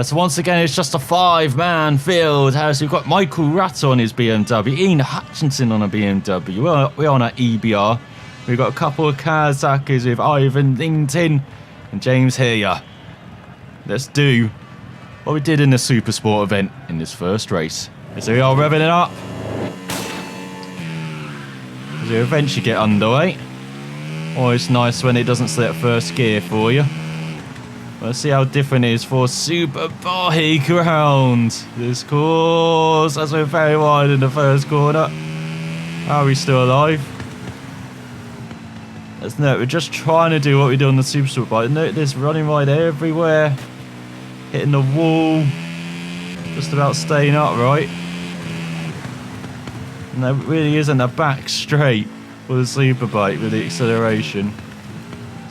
So once again, it's just a 5-man field. So we've got Michael RotE on his BMW, Ian Hutchinson on a BMW. We're on our EBR. We've got a couple of Kazakhs with Ivan Linton and James here. Let's do what we did in the Super Sport event in this first race. So we are revving it up. As we eventually get underway. Always nice when it doesn't select first gear for you. Let's see how different it is for Superbike round. This course, as we're very wide in the first corner. Are we still alive? Let's note, we're just trying to do what we do on the Superbike. Note this, running wide everywhere. Hitting the wall. Just about staying upright. And there really isn't a back straight for the Superbike with the acceleration.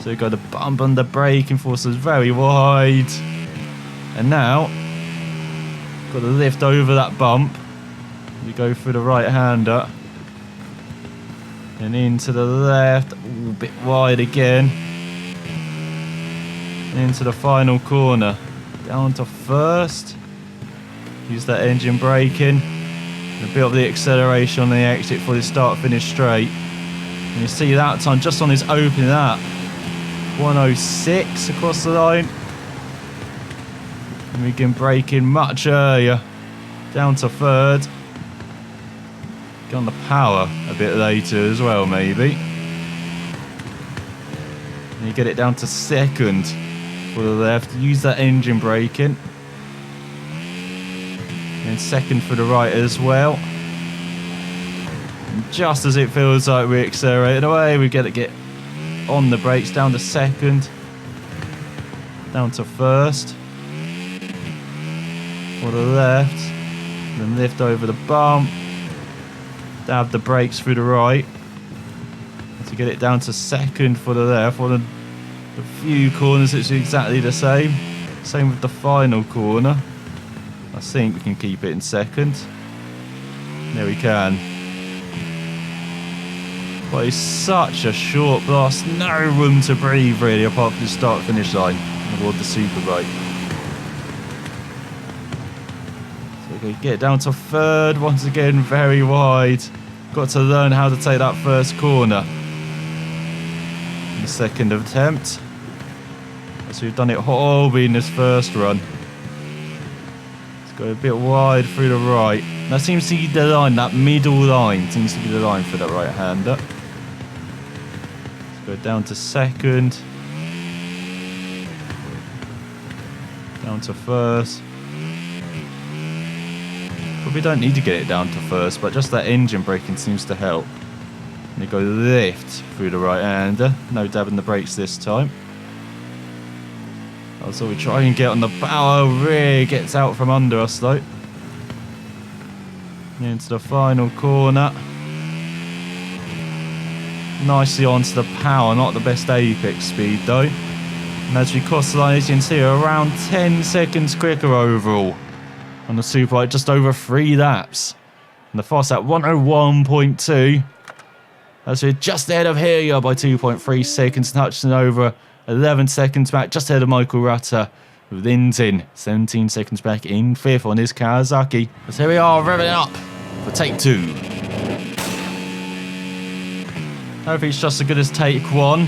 So we've got the bump on the braking forces very wide. And now, got to lift over that bump. We go through the right-hander. And into the left, ooh, a bit wide again. And into the final corner. Down to first. Use that engine braking. And build up the acceleration on the exit for the start-finish straight. And you see that time just on this opening that. 106 across the line. And we can brake in much earlier. Down to third. Get on the power a bit later as well, maybe. And you get it down to second for the left. Use that engine braking. And second for the right as well. And just as it feels like we accelerated away, we get on the brakes, down to second, down to first, for the left, then lift over the bump, dab the brakes through the right, to get it down to second for the left. For the few corners it's exactly the same with the final corner. I think we can keep it in second. There we can. But it's such a short blast, no room to breathe really apart from the start-finish line aboard the Superbike. So we can get down to third, once again very wide. Got to learn how to take that first corner in the second attempt. So we've done it horribly in this first run. Let's go a bit wide through the right. That seems to be the line, that middle line seems to be the line for that right-hander. Go down to second, down to first. Probably don't need to get it down to first, but just that engine braking seems to help. And you go lift through the right-hander, no dabbing the brakes this time. So we try and get on the power, rear gets out from under us though. Into the final corner. Nicely onto the power, not the best apex speed though. And as we cross the line, as you can see, we're around 10 seconds quicker overall on the Superbike, just over 3 laps. And the fast at 101.2. As we're just ahead of here by 2.3 seconds, and Hutchinson over 11 seconds back, just ahead of Michael RotE with Linton 17 seconds back in 5th on his Kawasaki. So here we are, revving up for take 2. Hopefully it's just as good as take 1,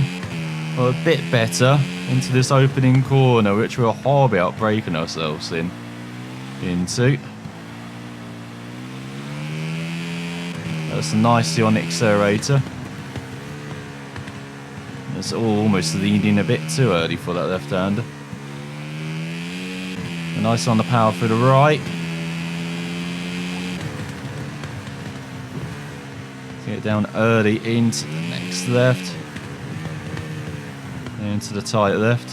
or a bit better, into this opening corner, which we're horribly out braking ourselves into. That's nicely on the accelerator. It's almost leaning a bit too early for that left-hander. Nice on the power for the right. Get down early into the next left. Into the tight left.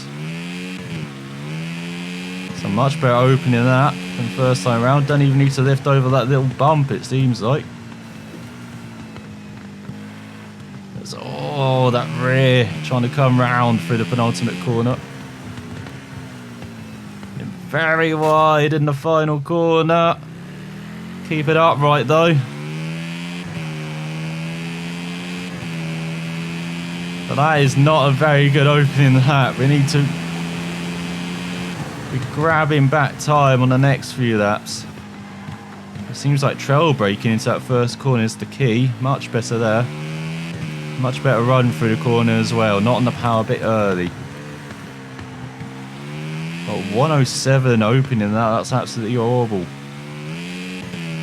So much better opening that than first time round. Don't even need to lift over that little bump, it seems like. Oh, that rear trying to come round through the penultimate corner. Very wide in the final corner. Keep it upright though. But that is not a very good opening lap. We need to We're grabbing back time on the next few laps. It seems like trail braking into that first corner is the key. Much better there. Much better run through the corner as well. Not on the power a bit early. But 107 opening that's absolutely horrible.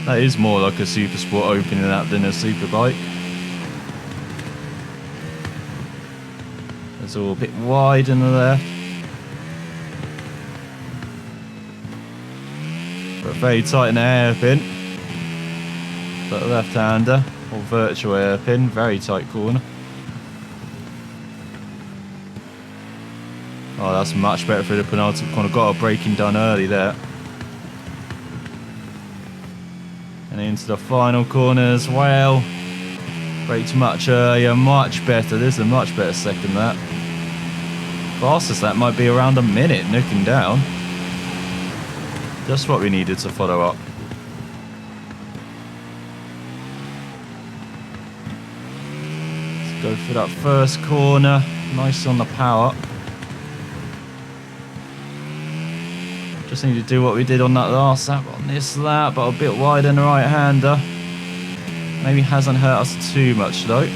That is more like a Super Sport opening that than a Superbike. It's all a bit wide in the left. But very tight in the hairpin. But left-hander, or virtual hairpin, very tight corner. Oh, that's much better for the penultimate corner. Got a braking done early there. And into the final corner as well. Braked much earlier, much better. This is a much better second lap. Fastest lap might be around a minute, nicking down. Just what we needed to follow up. Let's go for that first corner. Nice on the power. Just need to do what we did on that last lap on this lap, but a bit wide in the right-hander. Maybe hasn't hurt us too much though.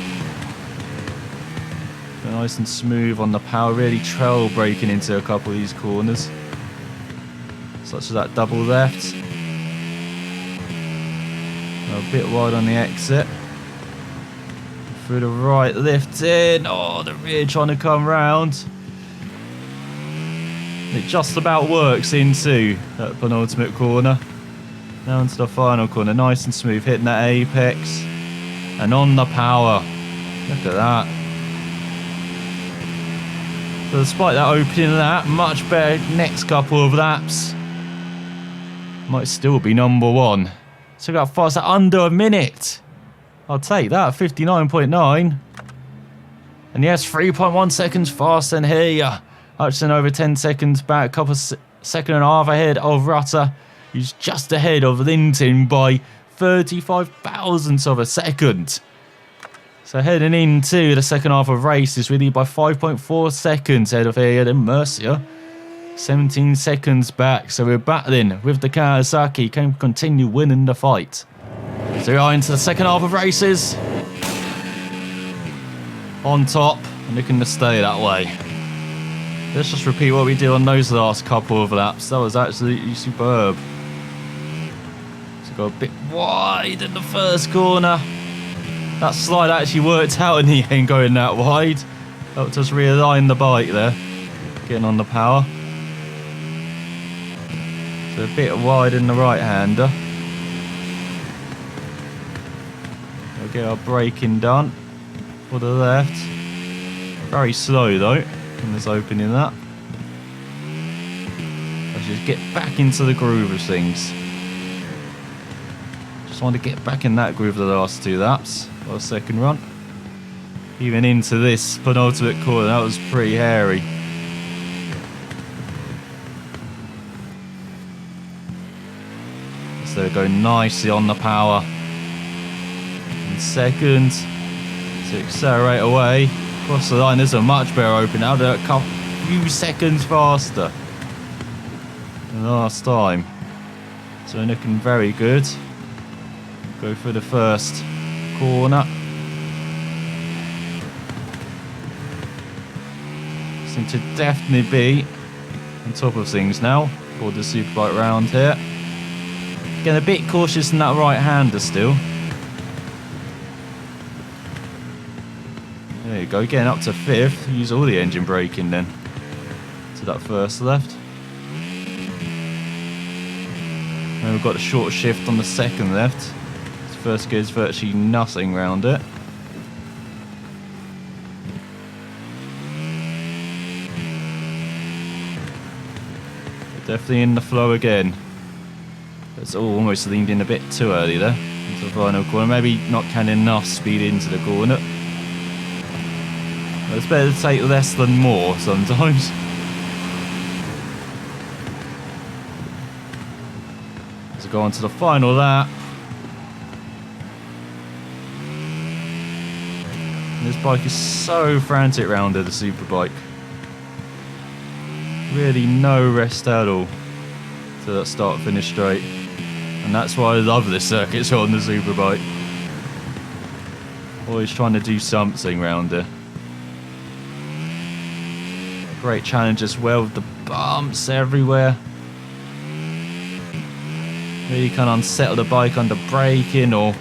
Nice and smooth on the power, really trail braking into a couple of these corners. Such as that double left. A bit wide on the exit. Through the right, lift in. Oh, the rear trying to come round. It just about works into that penultimate corner. Now into the final corner, nice and smooth, hitting that apex. And on the power. Look at that. So despite that opening lap, much better next couple of laps. Might still be number one. Took out fast at under a minute. I'll take that, 59.9. And yes, 3.1 seconds faster than here. Hutchinson over 10 seconds back, a couple of second and a half ahead of RotE, who's just ahead of Linton by 35 thousandths of a second. So heading into the second half of races, we lead by 5.4 seconds ahead of here and Mercia. 17 seconds back, so we're battling with the Kawasaki, can continue winning the fight. So we are into the second half of races. On top, and looking to stay that way. Let's just repeat what we did on those last couple of laps. That was absolutely superb. So got a bit wide in the first corner. That slide actually worked out in the end going that wide. Helped us realign the bike there. Getting on the power. So a bit wide in the right-hander. We'll get our braking done for the left. Very slow though. In this opening that. Let's just get back into the groove of things. Just want to get back in that groove of the last two laps. Got a second run. Even into this penultimate corner, that was pretty hairy. So go nicely on the power. In second, to accelerate away. Across the line, this is a much better open now. They're a few seconds faster than last time. So we're looking very good. Go for the first corner. Seem to definitely be on top of things now for the Superbike round here. Getting a bit cautious in that right-hander still. There you go, getting up to fifth. Use all the engine braking then to that first left. And we've got a short shift on the second left. This first gear's virtually nothing round it. But definitely in the flow again. It's almost leaned in a bit too early there into the final corner. Maybe not carrying enough speed into the corner. It's better to take less than more sometimes. So go on to the final lap. And this bike is so frantic round here, the Superbike. Really no rest at all to that start-finish straight. And that's why I love this circuit on the Superbike. Always trying to do something round here. Great challenge as well with the bumps everywhere. Really can unsettle the bike under braking, or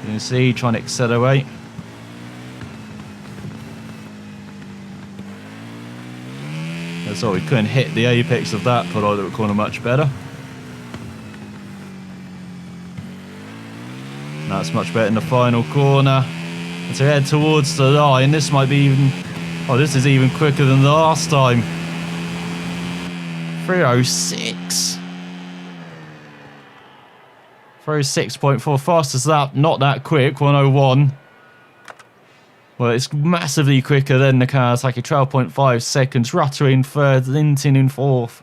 you can see trying to accelerate. That's all, we couldn't hit the apex of that pull out of the corner much better. That's much better in the final corner. And to head towards the line, this might be even... Oh, this is even quicker than the last time. 3:06. 3:06.4, fastest lap, not that quick, 1:01. Well, it's massively quicker than the Kawasaki, 12.5 seconds. RotE in third, Linton in fourth,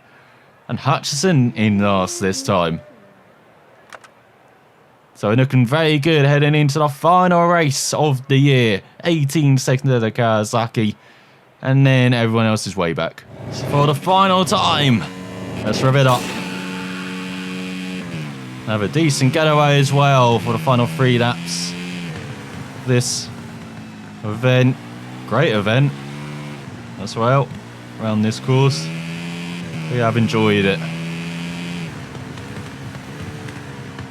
and Hutchison in last this time. So looking very good heading into the final race of the year. 18 seconds of the Kawasaki, and then everyone else is way back. So for the final time, let's rev it up. Have a decent getaway as well for the final 3 laps. This event, great event as well around this course. We have enjoyed it.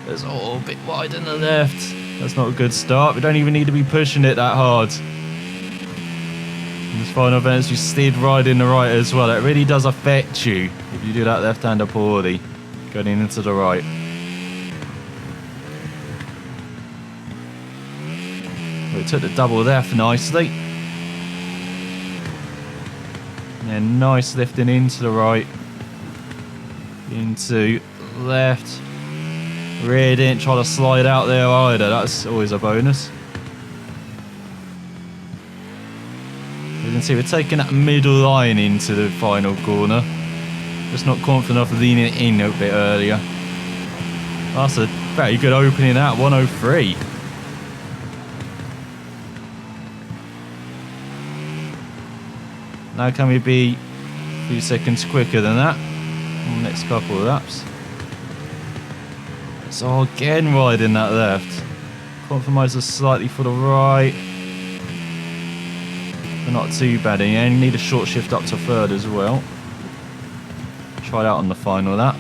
It's all a bit wide in the left. That's not a good start. We don't even need to be pushing it that hard. In this final event, you steered right in the right as well. It really does affect you if you do that left-hander poorly, going into the right. We took the double left nicely. And then nice lifting into the right. Into left. Really didn't try to slide out there either. That's always a bonus. You can see we're taking that middle line into the final corner. Just not confident enough of leaning in a bit earlier. That's a very good opening at 1:03. Now can we be a few seconds quicker than that in the next couple of laps? So again wide in that left. Compromises slightly for the right. But not too bad. And you only need a short shift up to third as well. Try it out on the final lap.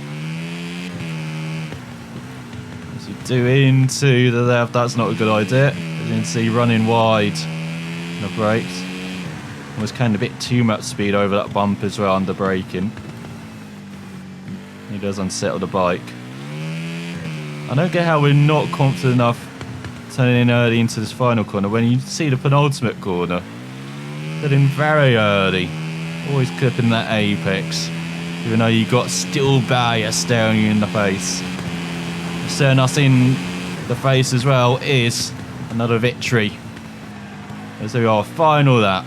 As you do into the left, that's not a good idea. As you can see, running wide in the brakes. Was kind of a bit too much speed over that bump as well under braking. He does unsettle the bike. I don't get how we're not confident enough turning in early into this final corner when you see the penultimate corner. Getting very early. Always clipping that apex. Even though you got still barrier staring you in the face. Staring us in the face as well is another victory. As we are, final lap.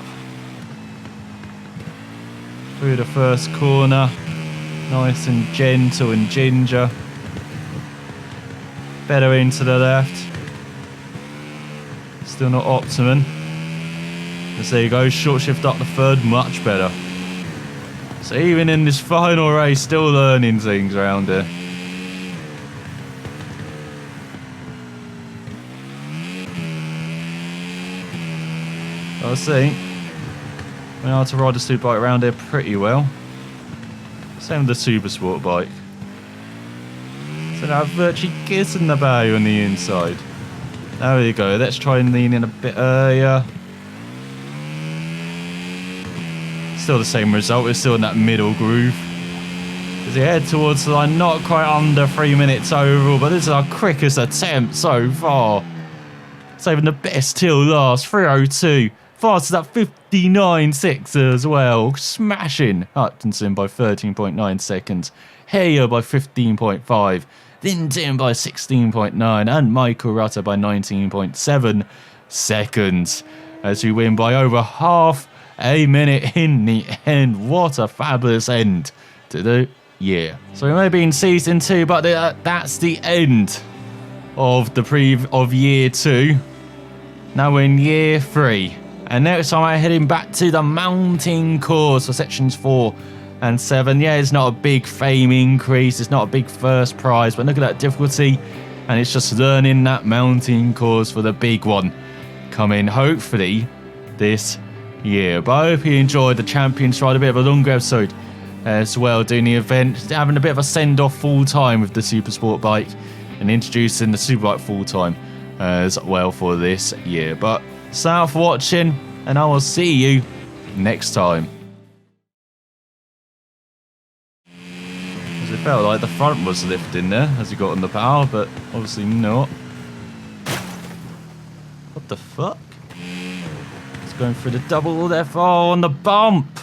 Through the first corner. Nice and gentle and ginger. Better into the left. Still not optimum. So there you go, short shift up the third, much better. So even in this final race, still learning things around here. I think we know how to ride the Superbike around here pretty well. Same with the Super Sport bike. So now virtually kissing the barrier on the inside. There we go. Let's try and lean in a bit earlier. Still the same result. We're still in that middle groove. As we head towards the line, not quite under 3 minutes overall, but this is our quickest attempt so far. Saving the best till last. 3:02. Fastest at 59.6 as well. Smashing Hutchinson by 13.9 seconds. Heyer by 15.5. Linton by 16.9. And Michael RotE by 19.7 seconds. As we win by over half a minute in the end. What a fabulous end to the year. So we may be in season 2, but that's the end of the year 2. Now we're in year 3. And next time I'm heading back to the mountain course for sections 4 and 7. Yeah, it's not a big fame increase. It's not a big first prize, but look at that difficulty. And it's just learning that mountain course for the big one coming, hopefully, this year. But I hope you enjoyed the Champions Ride, a bit of a longer episode as well, doing the event, having a bit of a send-off full-time with the Super Sport bike and introducing the Superbike full-time as well for this year. But thanks for watching, and I will see you next time. As it felt like the front was lifting there as he got on the power, but obviously not. What the fuck? It's going through the double left. Oh, on the bump!